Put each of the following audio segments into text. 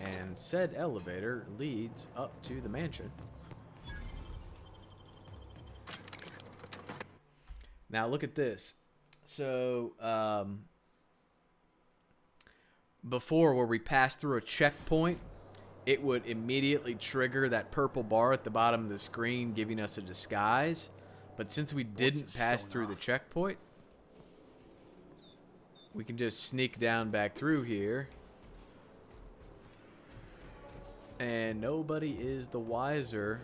And said elevator leads up to the mansion. Now look at this. So, before where we passed through a checkpoint, it would immediately trigger that purple bar at the bottom of the screen, giving us a disguise. But since we didn't pass through the checkpoint, we can just sneak down back through here. And nobody is the wiser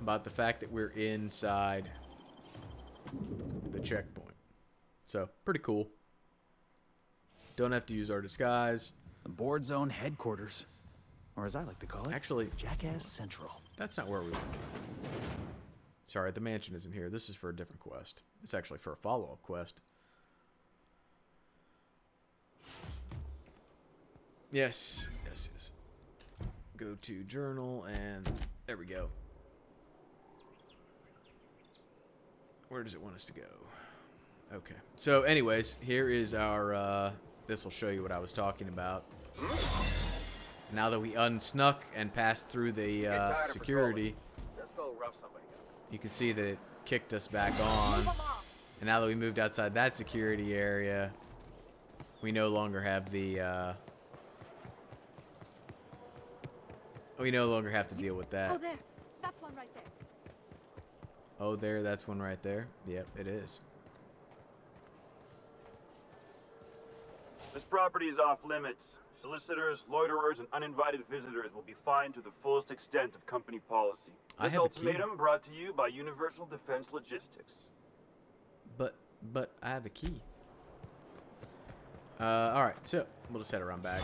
about the fact that we're inside the checkpoint. So, pretty cool. Don't have to use our disguise. The board zone headquarters. Or as I like to call it, Actually, Jackass Central. that's not where we went. Sorry, the mansion isn't here. This is for a different quest. It's actually for a follow-up quest. Yes. Go to journal, and there we go. Where does it want us to go? Okay. So, anyways, here is our, this will show you what I was talking about. Now that we unsnuck and passed through the, security, you can see that it kicked us back on. And now that we moved outside that security area, we no longer have the, we no longer have to deal with that. Oh, there. That's one right there. Oh, there. That's one right there. Yep, it is. This property is off limits. Solicitors, loiterers, and uninvited visitors will be fined to the fullest extent of company policy. I This have a key. ultimatum brought to you by Universal Defense Logistics. But I have a key. Alright, so we'll just head around back.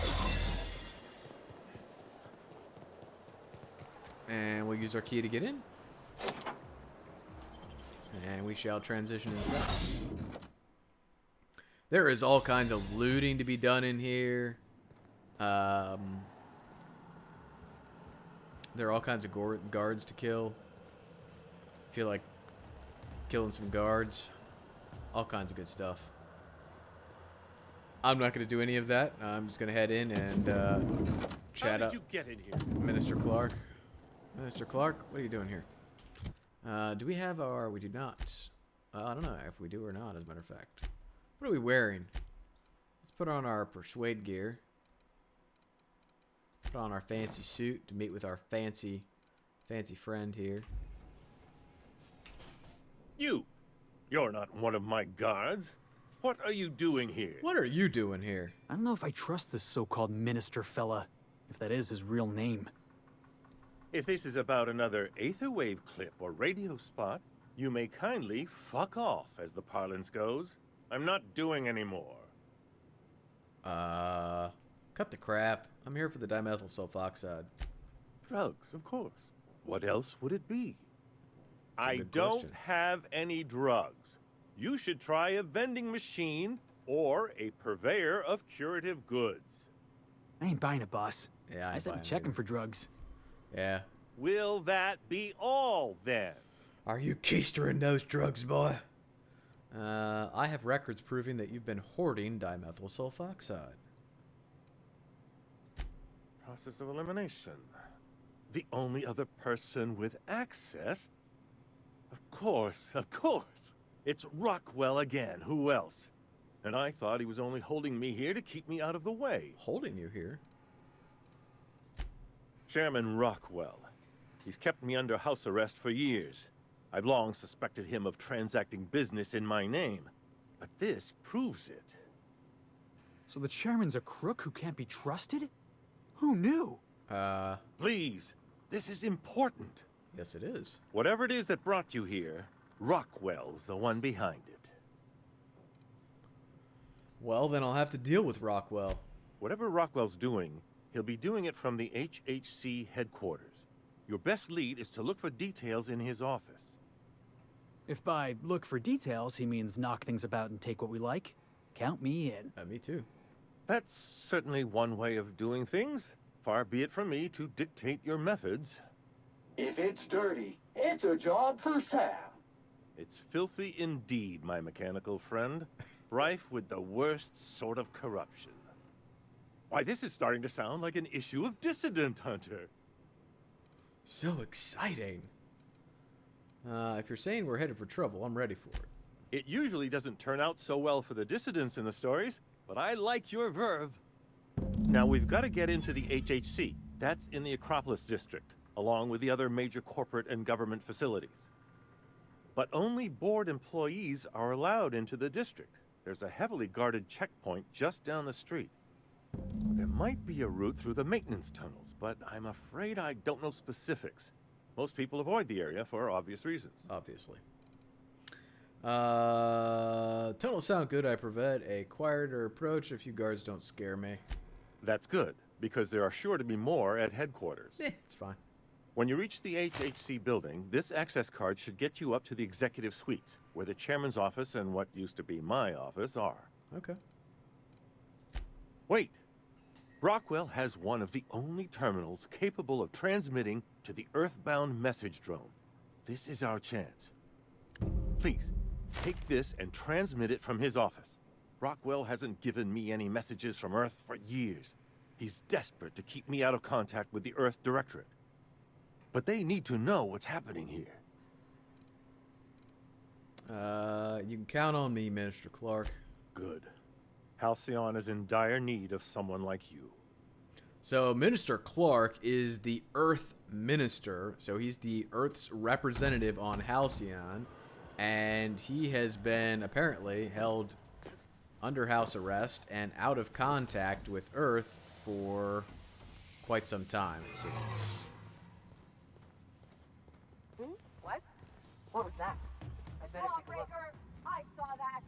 And we'll use our key to get in. And we shall transition inside. There is all kinds of looting to be done in here. There are all kinds of guards to kill. Feel like killing some guards. All kinds of good stuff. I'm not going to do any of that. I'm just going to head in and chat up. How did you get in here? Minister Clark. Minister Clark, what are you doing here? Do we have our... We do not. I don't know if we do or not, as a matter of fact. What are we wearing? Let's put on our persuade gear. Put on our fancy suit to meet with our fancy friend here. You're not one of my guards. What are you doing here? What are you doing here? I don't know if I trust this so-called minister fella, if that is his real name. If this is about another aetherwave clip or radio spot, you may kindly fuck off, as the parlance goes. I'm not doing any more. Cut the crap. I'm here for the dimethyl sulfoxide. Drugs, of course. What else would it be? I good don't question. have any drugs. You should try a vending machine or a purveyor of curative goods. I ain't buying it, boss. Yeah, I said I'm checking for drugs. Yeah. Will that be all, then? Are you keistering those drugs, boy? I have records proving that you've been hoarding dimethyl sulfoxide. Process of elimination. The only other person with access? Of course. It's Rockwell again. Who else? And I thought he was only holding me here to keep me out of the way. Holding you here? Chairman Rockwell. He's kept me under house arrest for years. I've long suspected him of transacting business in my name. But this proves it. So the chairman's a crook who can't be trusted? Who knew? Please, this is important. Yes it is. Whatever it is that brought you here, Rockwell's the one behind it. Well, then I'll have to deal with Rockwell. Whatever Rockwell's doing, he'll be doing it from the HHC headquarters. Your best lead is to look for details in his office. If by look for details he means knock things about and take what we like, count me in. Me too. That's certainly one way of doing things. Far be it from me to dictate your methods. If it's dirty, it's a job for Sam. It's filthy indeed, my mechanical friend. Rife with the worst sort of corruption. Why, this is starting to sound like an issue of Dissident Hunter. So exciting. If you're saying we're headed for trouble, I'm ready for it. It usually doesn't turn out so well for the dissidents in the stories, but I like your verve. Now, we've got to get into the HHC. That's in the Acropolis district, along with the other major corporate and government facilities. But only board employees are allowed into the district. There's a heavily guarded checkpoint just down the street. There might be a route through the maintenance tunnels, but I'm afraid I don't know specifics. Most people avoid the area for obvious reasons. Obviously. Tunnels sound good. I prevent a quieter approach. A few guards don't scare me. That's good, because there are sure to be more at headquarters. It's fine. When you reach the HHC building, this access card should get you up to the executive suites, where the chairman's office and what used to be my office are. Okay. Wait! Rockwell has one of the only terminals capable of transmitting to the Earthbound message drone. This is our chance. Please, take this and transmit it from his office. Rockwell hasn't given me any messages from Earth for years. He's desperate to keep me out of contact with the Earth Directorate. But they need to know what's happening here. You can count on me, Minister Clark. Good. Halcyon is in dire need of someone like you. So, Minister Clark is the Earth Minister. So, he's the Earth's representative on Halcyon. And he has been, apparently, held under house arrest and out of contact with Earth for quite some time, it seems. What? What was that? I better take a look. Lawbreaker! I saw that!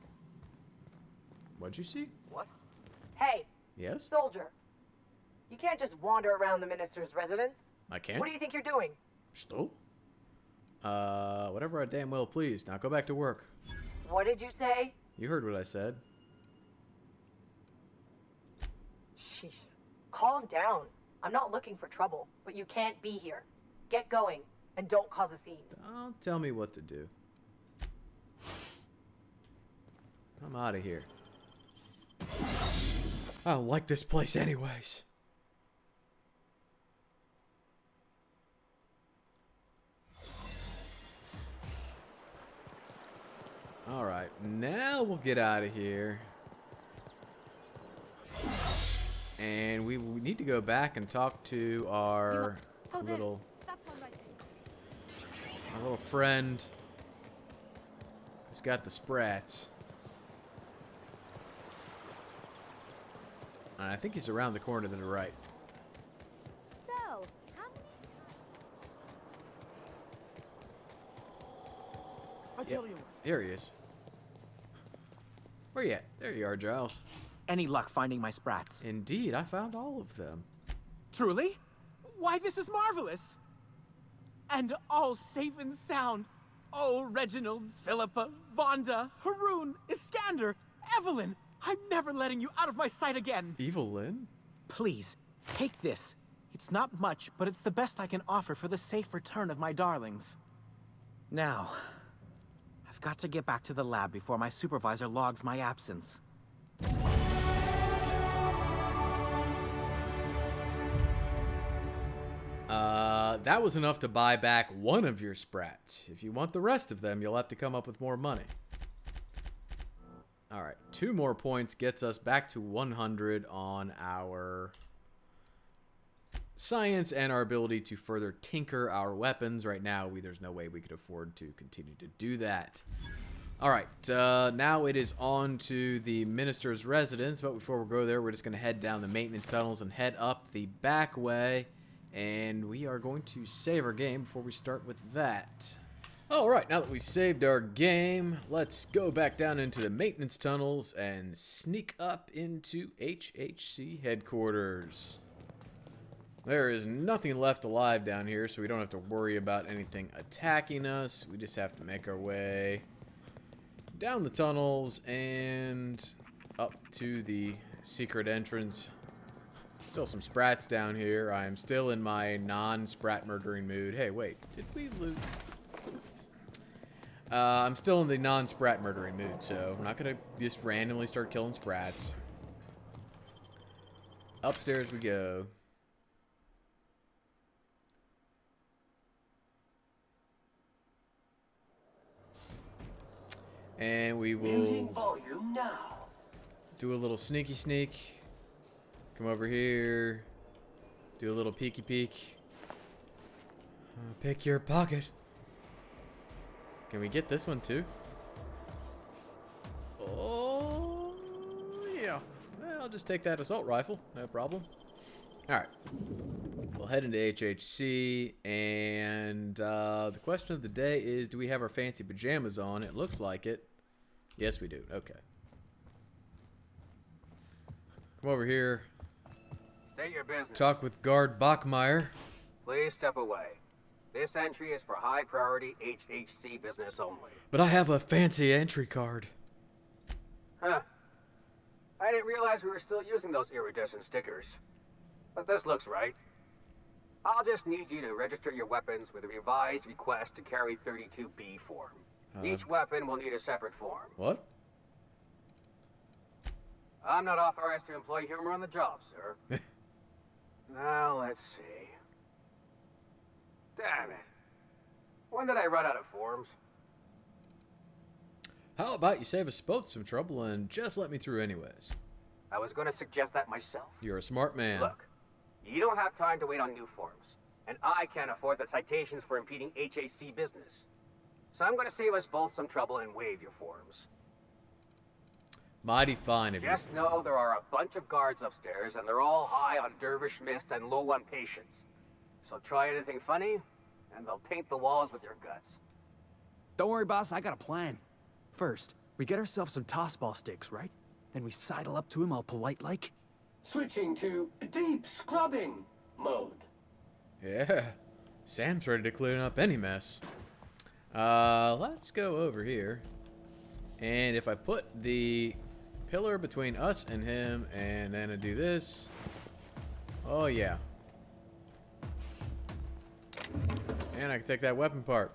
What'd you see? What? Hey, Yes? soldier. You can't just wander around the minister's residence. I can? What do you think you're doing? Still? Whatever I damn well please. Now go back to work. What did you say? You heard what I said. Sheesh. Calm down. I'm not looking for trouble, but you can't be here. Get going, and don't cause a scene. Don't tell me what to do. I'm out of here. I don't like this place anyways. Alright, now we'll get out of here. And we need to go back and talk to our Oh, there. little That's one right there. our little friend who's got the sprats. And I think he's around the corner to the right. So, how many times? I tell you what. There he is. Where you at? There you are, Giles. Any luck finding my sprats? Indeed, I found all of them. Truly? Why, this is marvelous! And all safe and sound. Oh, Reginald, Philippa, Vonda, Haroon, Iskander, Evelyn! I'm never letting you out of my sight again! Evelyn? Please, take this. It's not much, but it's the best I can offer for the safe return of my darlings. Now, I've got to get back to the lab before my supervisor logs my absence. That was enough to buy back one of your sprats. If you want the rest of them, you'll have to come up with more money. Alright, 2 more points gets us back to 100 on our science and our ability to further tinker our weapons. Right now, there's no way we could afford to continue to do that. Alright, now it is on to the minister's residence, but before we go there, we're just going to head down the maintenance tunnels and head up the back way, and we are going to save our game before we start with that. Alright, now that we saved our game, let's go back down into the maintenance tunnels and sneak up into HHC headquarters. There is nothing left alive down here, so we don't have to worry about anything attacking us. We just have to make our way down the tunnels and up to the secret entrance. Still some sprats down here. I am still in my non-sprat murdering mood. Hey, wait, did we loot? I'm still in the non-sprat murdering mood, so I'm not gonna just randomly start killing sprats. Upstairs we go. And we Muting will volume now. do a little sneaky sneak. Come over here. Do a little peeky peek. Pick your pocket. Can we get this one too? Oh, yeah. Well, I'll just take that assault rifle. No problem. Alright. We'll head into HHC. And the question of the day is, do we have our fancy pajamas on? It looks like it. Yes, we do. Okay. Come over here. State your business. Talk with Guard Bachmeyer. Please step away. This entry is for high priority HHC business only. But I have a fancy entry card. Huh. I didn't realize we were still using those iridescent stickers. But this looks right. I'll just need you to register your weapons with a revised request to carry 32B form. Each weapon will need a separate form. What? I'm not authorized to employ humor on the job, sir. Now, let's see. Damn it. When did I run out of forms? How about you save us both some trouble and just let me through anyways? I was going to suggest that myself. You're a smart man. Look, you don't have time to wait on new forms, and I can't afford the citations for impeding HAC business. So I'm going to save us both some trouble and waive your forms. Mighty fine of you. Just know there are a bunch of guards upstairs, and they're all high on dervish mist and low on patience. So try anything funny, and they'll paint the walls with your guts. Don't worry, boss. I got a plan. First, we get ourselves some tossball sticks, right? Then we sidle up to him all polite-like. Switching to deep scrubbing mode. Yeah. Sam's ready to clean up any mess. Let's go over here. And if I put the pillar between us and him, and then I do this. Oh, yeah. And I can take that weapon part.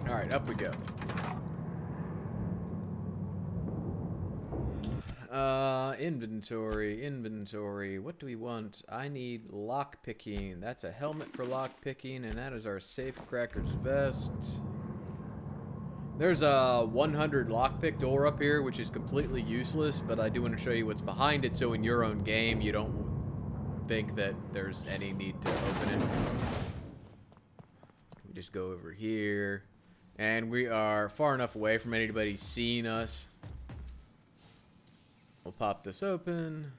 Alright, up we go. Inventory. What do we want? I need lock picking. That's a helmet for lock picking, and that is our safecracker's vest. There's a 100 lockpick door up here, which is completely useless, but I do want to show you what's behind it, so in your own game, you don't think that there's any need to open it. We just go over here, and we are far enough away from anybody seeing us. We'll pop this open.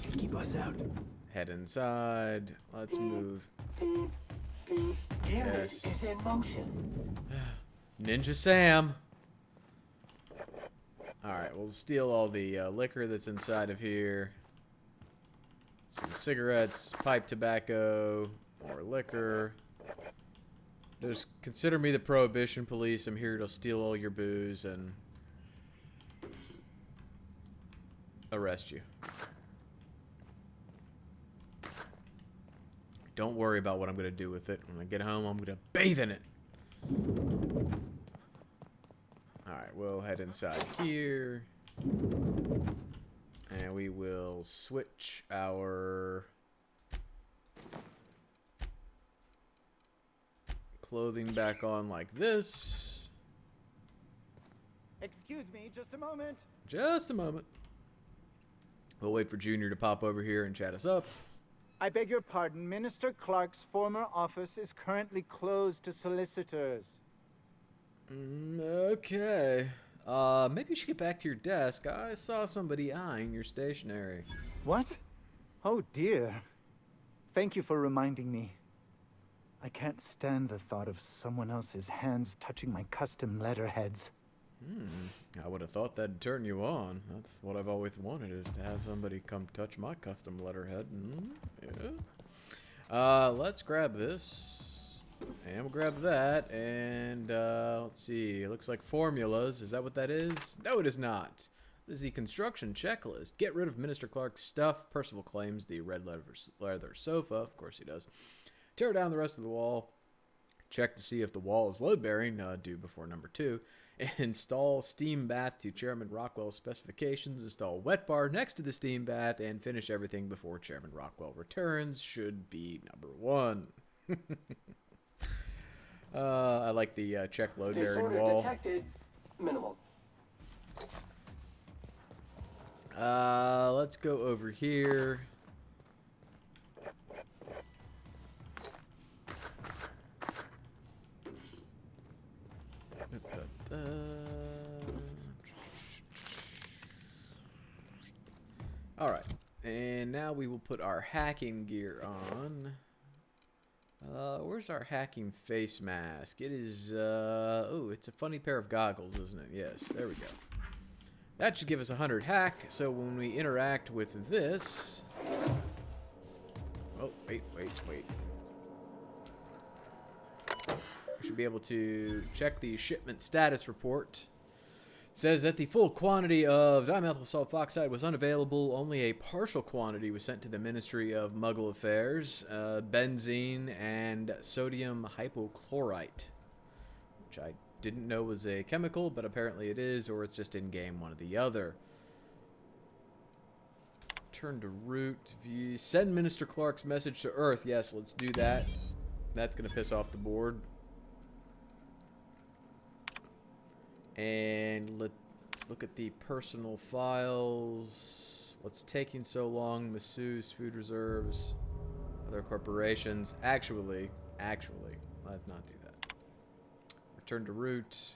Just keep us out. Head inside. Let's move. Beep, beep. Unit Yes. is in motion. Ninja Sam. Alright, we'll steal all the liquor that's inside of here. Some cigarettes, pipe tobacco, more liquor. Consider me the Prohibition Police. I'm here to steal all your booze and arrest you. Don't worry about what I'm going to do with it. When I get home, I'm going to bathe in it. Alright, we'll head inside here. And we will switch our clothing back on like this. Excuse me, just a moment. Just a moment. We'll wait for Junior to pop over here and chat us up. I beg your pardon. Minister Clark's former office is currently closed to solicitors. Okay. Maybe you should get back to your desk. I saw somebody eyeing your stationery. What? Oh dear. Thank you for reminding me. I can't stand the thought of someone else's hands touching my custom letterheads. I would have thought that'd turn you on. That's what I've always wanted, is to have somebody come touch my custom letterhead. Yeah. Let's grab this. And we'll grab that. And, let's see. It looks like formulas. Is that what that is? No, it is not. It is the construction checklist. Get rid of Minister Clark's stuff. Percival claims the red leather sofa. Of course he does. Tear down the rest of the wall. Check to see if the wall is load-bearing, due before number 2. Install steam bath to Chairman Rockwell's specifications. Install wet bar next to the steam bath, and finish everything before Chairman Rockwell returns. Should be number 1. I like the check load bearing Disorder wall. detected. Minimal. Let's go over here. Alright, and now we will put our hacking gear on. Where's our hacking face mask? It is, oh, it's a funny pair of goggles, isn't it? Yes, there we go. That should give us 100 hack, so when we interact with this... Oh, wait. We should be able to check the shipment status report. Says that the full quantity of dimethyl sulfoxide was unavailable. Only a partial quantity was sent to the Ministry of Muggle Affairs. Benzene and sodium hypochlorite, which I didn't know was a chemical, but apparently it is, or it's just in-game, one or the other. Turn to root. View. Send Minister Clark's message to Earth. Yes, let's do that. That's going to piss off the board. And let's look at the personal files. What's taking so long? Masseuse, food reserves, other corporations. Actually, let's not do that. Return to root.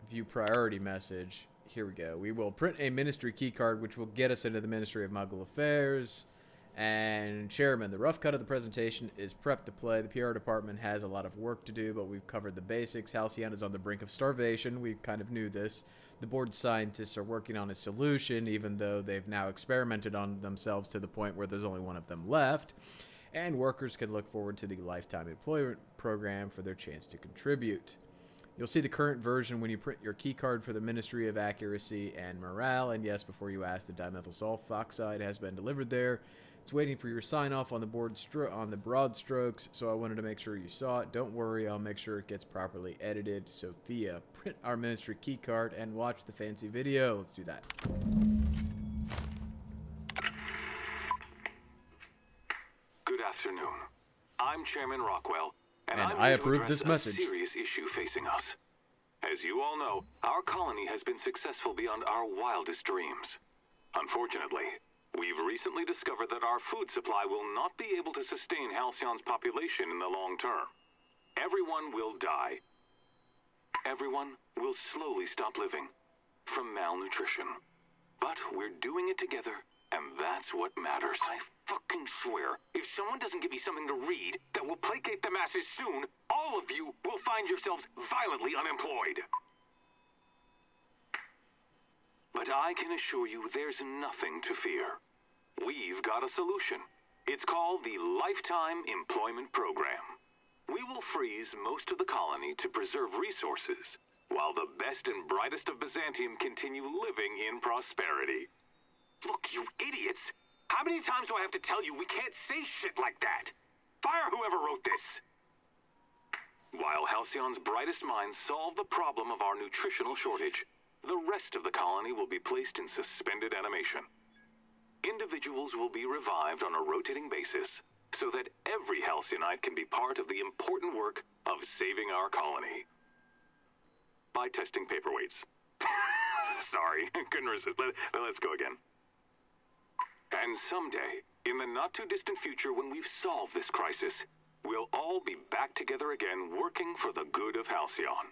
View priority message. Here we go. We will print a ministry keycard, which will get us into the Ministry of Muggle Affairs. And Chairman, the rough cut of the presentation is prepped to play. The PR department has a lot of work to do, but we've covered the basics. Halcyon is on the brink of starvation. We kind of knew this. The board scientists are working on a solution, even though they've now experimented on themselves to the point where there's only one of them left. And workers can look forward to the lifetime employment program for their chance to contribute. You'll see the current version when you print your keycard for the Ministry of Accuracy and Morale. And yes, before you ask, the dimethyl sulfoxide has been delivered there. It's waiting for your sign-off on the broad strokes, so I wanted to make sure you saw it. Don't worry, I'll make sure it gets properly edited. Sophia, print our ministry keycard and watch the fancy video. Let's do that. Good afternoon. I'm Chairman Rockwell, and I approve this message. A serious issue facing us. As you all know, our colony has been successful beyond our wildest dreams. Unfortunately, we've recently discovered that our food supply will not be able to sustain Halcyon's population in the long term. Everyone will die. Everyone will slowly stop living from malnutrition. But we're doing it together, and that's what matters. I fucking swear, if someone doesn't give me something to read that will placate the masses soon, all of you will find yourselves violently unemployed. But I can assure you there's nothing to fear. We've got a solution. It's called the Lifetime Employment Program. We will freeze most of the colony to preserve resources, while the best and brightest of Byzantium continue living in prosperity. Look, you idiots! How many times do I have to tell you we can't say shit like that? Fire whoever wrote this! While Halcyon's brightest minds solve the problem of our nutritional shortage, the rest of the colony will be placed in suspended animation. Individuals will be revived on a rotating basis so that every Halcyonite can be part of the important work of saving our colony. By testing paperweights. Sorry, couldn't resist. Let's go again. And someday, in the not-too-distant future when we've solved this crisis, we'll all be back together again working for the good of Halcyon.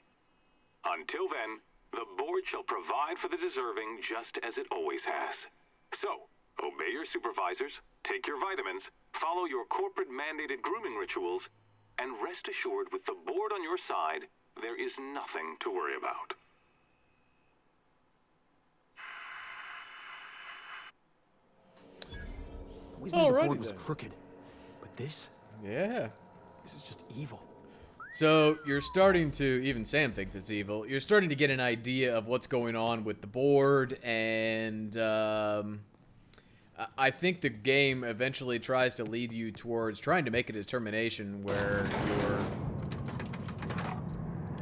Until then, the board shall provide for the deserving just as it always has. So, obey your supervisors, take your vitamins, follow your corporate-mandated grooming rituals, and rest assured with the board on your side, there is nothing to worry about. Always knew the board was crooked, but this? Yeah. This is just evil. So you're starting to, even Sam thinks it's evil, you're starting to get an idea of what's going on with the board, and I think the game eventually tries to lead you towards trying to make a determination where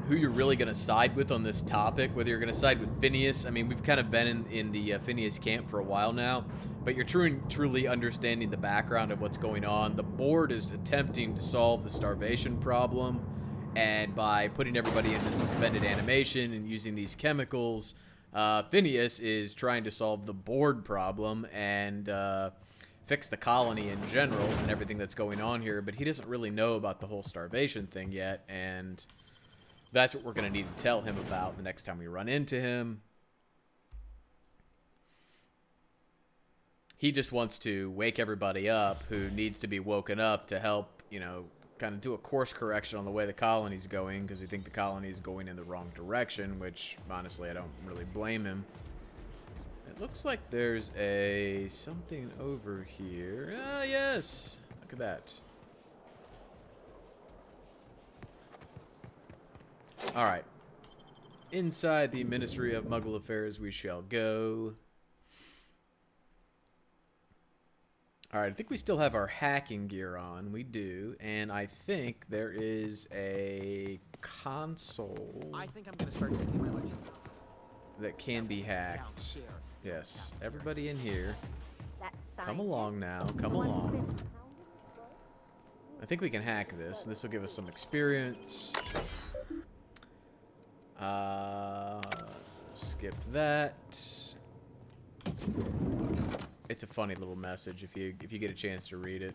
who you're really going to side with on this topic, whether you're going to side with Phineas. I mean, we've kind of been in the Phineas camp for a while now, but you're truly understanding the background of what's going on. The board is attempting to solve the starvation problem, and by putting everybody into suspended animation and using these chemicals, Phineas is trying to solve the board problem and fix the colony in general and everything that's going on here, but he doesn't really know about the whole starvation thing yet, and that's what we're going to need to tell him about the next time we run into him. He just wants to wake everybody up who needs to be woken up to help, you know, kind of do a course correction on the way the colony's going, because they think the colony's going in the wrong direction, which, honestly, I don't really blame him. It looks like there's something over here. Ah, yes! Look at that. Alright. Inside the Ministry of Muggle Affairs we shall go. Alright, I think we still have our hacking gear on. We do. And I think there is a console I think I'm gonna start taking my lunch that can be hacked. downstairs. Yes. Everybody in here. That Come along now. Come one who's along. been pounding I think we can hack this. This will give us some experience. Skip that. It's a funny little message if you get a chance to read it.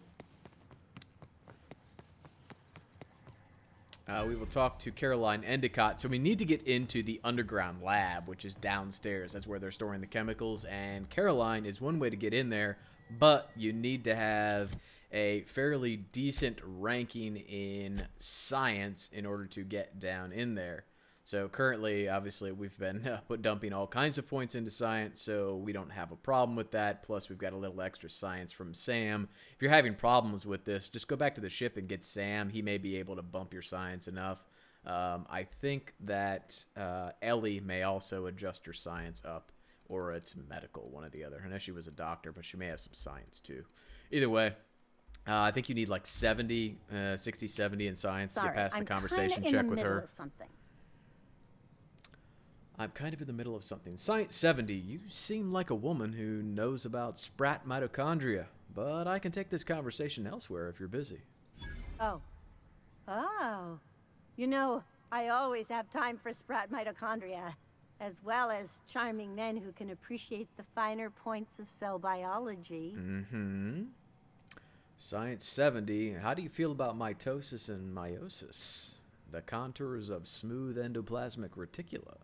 We will talk to Caroline Endicott. So we need to get into the underground lab, which is downstairs. That's where they're storing the chemicals. And Caroline is one way to get in there, but you need to have a fairly decent ranking in science in order to get down in there. So currently, obviously, we've been dumping all kinds of points into science, so we don't have a problem with that. Plus, we've got a little extra science from Sam. If you're having problems with this, just go back to the ship and get Sam. He may be able to bump your science enough. I think that Ellie may also adjust her science up, or it's medical, one or the other. I know she was a doctor, but she may have some science too. Either way, I think you need like 60, 70 in science to get past the conversation check with her. I'm kind of in the middle of something. Science 70, you seem like a woman who knows about sprat mitochondria, but I can take this conversation elsewhere if you're busy. Oh. Oh. You know, I always have time for sprat mitochondria, as well as charming men who can appreciate the finer points of cell biology. Mm-hmm. Science 70, how do you feel about mitosis and meiosis? The contours of smooth endoplasmic reticula.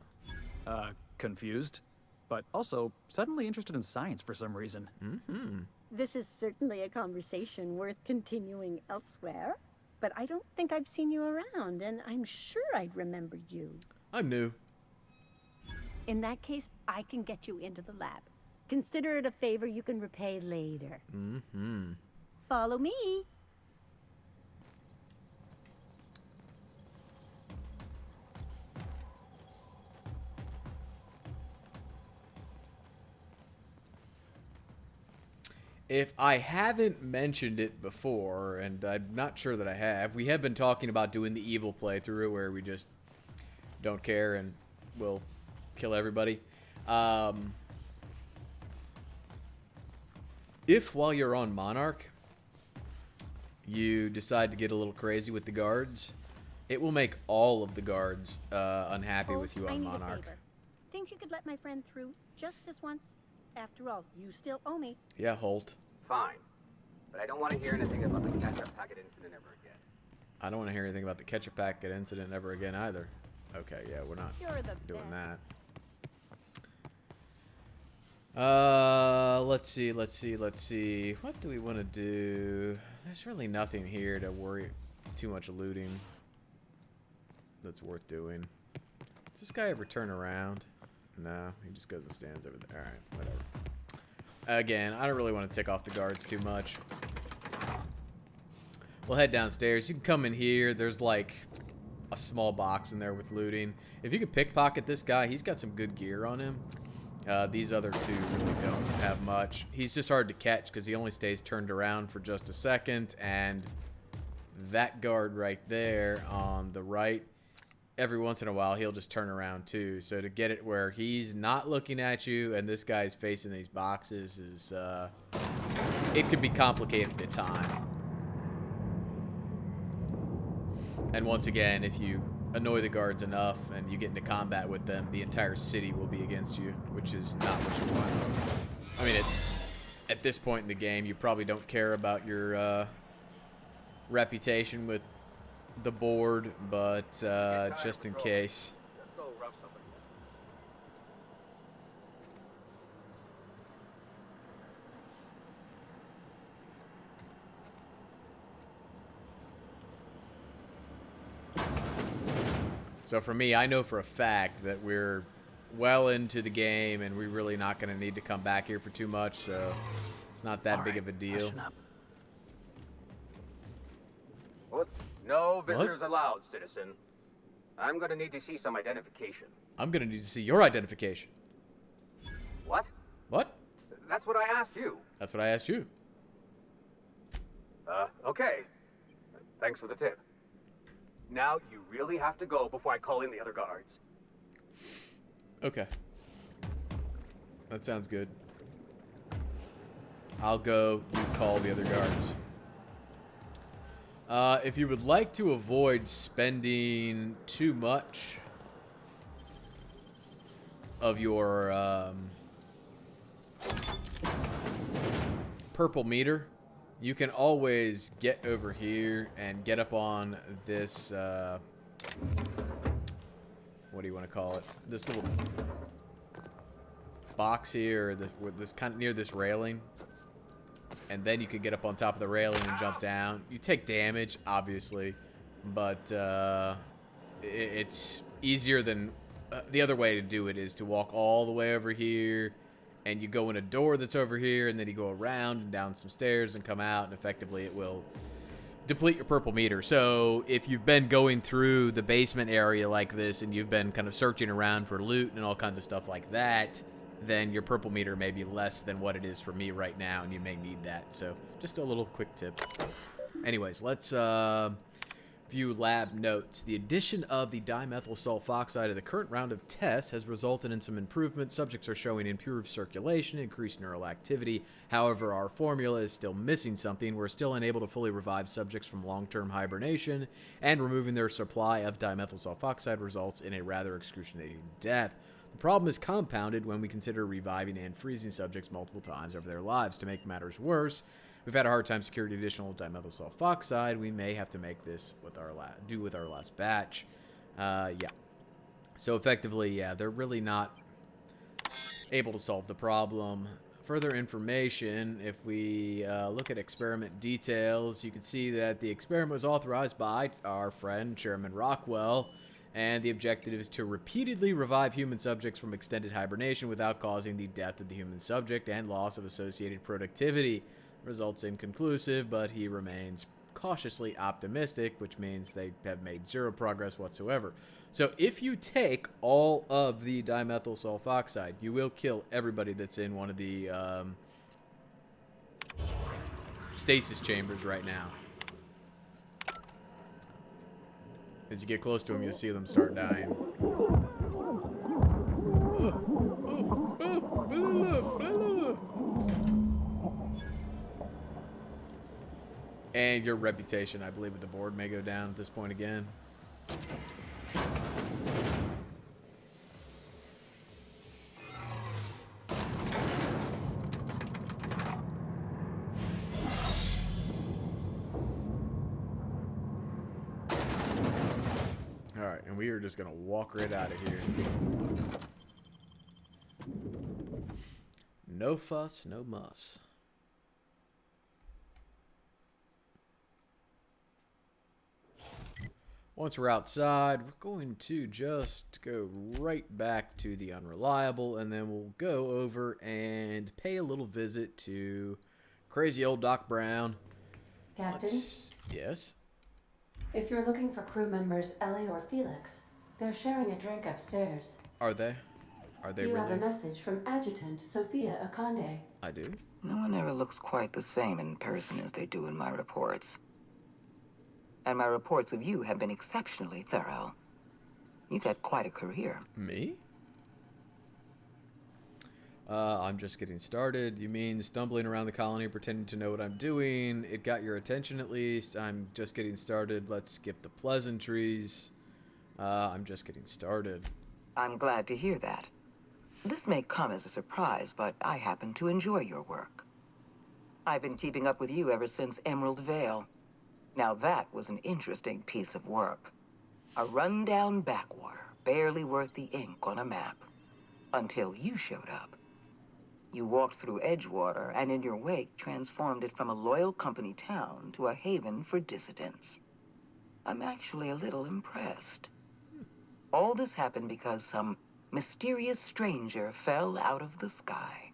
Confused, but also suddenly interested in science for some reason. Mm-hmm. This is certainly a conversation worth continuing elsewhere, but I don't think I've seen you around, and I'm sure I'd remember you. I'm new. In that case, I can get you into the lab. Consider it a favor you can repay later. Mm-hmm. Follow me. If I haven't mentioned it before, and I'm not sure that I have, we have been talking about doing the evil playthrough where we just don't care and will kill everybody. If while you're on Monarch, you decide to get a little crazy with the guards, it will make all of the guards unhappy with you I on need a Monarch. favor. Think you could let my friend through just this once? After all, you still owe me. Yeah, Holt. Fine. But I don't want to hear anything about the ketchup packet incident ever again. I don't want to hear anything about the ketchup packet incident ever again either. Okay, yeah, we're not You're the doing best. that. Let's see. What do we want to do? There's really nothing here to worry too much looting that's worth doing. Does this guy ever turn around? No, he just goes and stands over there. Alright, whatever. Again, I don't really want to tick off the guards too much. We'll head downstairs. You can come in here. There's like a small box in there with looting. If you could pickpocket this guy, he's got some good gear on him. These other two really don't have much. He's just hard to catch because he only stays turned around for just a second. And that guard right there on the right, every once in a while he'll just turn around too. So to get it where he's not looking at you and this guy's facing these boxes is it can be complicated at times. And once again, if you annoy the guards enough and you get into combat with them, the entire city will be against you, which is not what you want. I mean, at this point in the game, you probably don't care about your reputation with the board, but just in case. So for me, I know for a fact that we're well into the game and we're really not going to need to come back here for too much, so it's not that big of a deal. No visitors allowed, citizen. I'm gonna need to see some identification. I'm going to need to see your identification. What? What? That's what I asked you. That's what I asked you. Okay. Thanks for the tip. Now you really have to go before I call in the other guards. Okay. That sounds good. I'll go, you call the other guards. If you would like to avoid spending too much of your purple meter, you can always get over here and get up on this, what do you want to call it? This little box here, this kind of near this railing. And then you could get up on top of the railing and jump down. You take damage, obviously, but it's easier than... the other way to do it is to walk all the way over here, and you go in a door that's over here, and then you go around and down some stairs and come out, and effectively it will deplete your purple meter. So if you've been going through the basement area like this, and you've been kind of searching around for loot and all kinds of stuff like that, then your purple meter may be less than what it is for me right now, and you may need that. So just a little quick tip. Anyways, let's view lab notes. The addition of the dimethyl sulfoxide to the current round of tests has resulted in some improvements. Subjects are showing improved circulation, increased neural activity. However, our formula is still missing something. We're still unable to fully revive subjects from long-term hibernation, and removing their supply of dimethyl sulfoxide results in a rather excruciating death. The problem is compounded when we consider reviving and freezing subjects multiple times over their lives. To make matters worse, we've had a hard time securing additional dimethyl sulfoxide. We may have to make this with our last batch. Yeah. So effectively, yeah, they're really not able to solve the problem. Further information, if we look at experiment details, you can see that the experiment was authorized by our friend Chairman Rockwell, and the objective is to repeatedly revive human subjects from extended hibernation without causing the death of the human subject and loss of associated productivity. Results inconclusive, but he remains cautiously optimistic, which means they have made zero progress whatsoever. So if you take all of the dimethyl sulfoxide, you will kill everybody that's in one of the stasis chambers right now. As you get close to them, you'll see them start dying. And your reputation, I believe, with the board may go down at this point again. Alright, and we are just gonna walk right out of here. No fuss, no muss. Once we're outside, we're going to just go right back to the Unreliable, and then we'll go over and pay a little visit to crazy old Doc Brown. Captain? Yes? If you're looking for crew members Ellie or Felix, they're sharing a drink upstairs. Are they? Are they you really? have a message from Adjutant Sophia Akande. I do? No one ever looks quite the same in person as they do in my reports. And my reports of you have been exceptionally thorough. You've had quite a career. Me? I'm just getting started. You mean stumbling around the colony pretending to know what I'm doing? It got your attention at least. I'm just getting started. Let's skip the pleasantries. I'm just getting started. I'm glad to hear that. This may come as a surprise, but I happen to enjoy your work. I've been keeping up with you ever since Emerald Vale. Now that was an interesting piece of work. A rundown backwater, barely worth the ink on a map. Until you showed up. You walked through Edgewater and in your wake transformed it from a loyal company town to a haven for dissidents. I'm actually a little impressed. All this happened because some mysterious stranger fell out of the sky.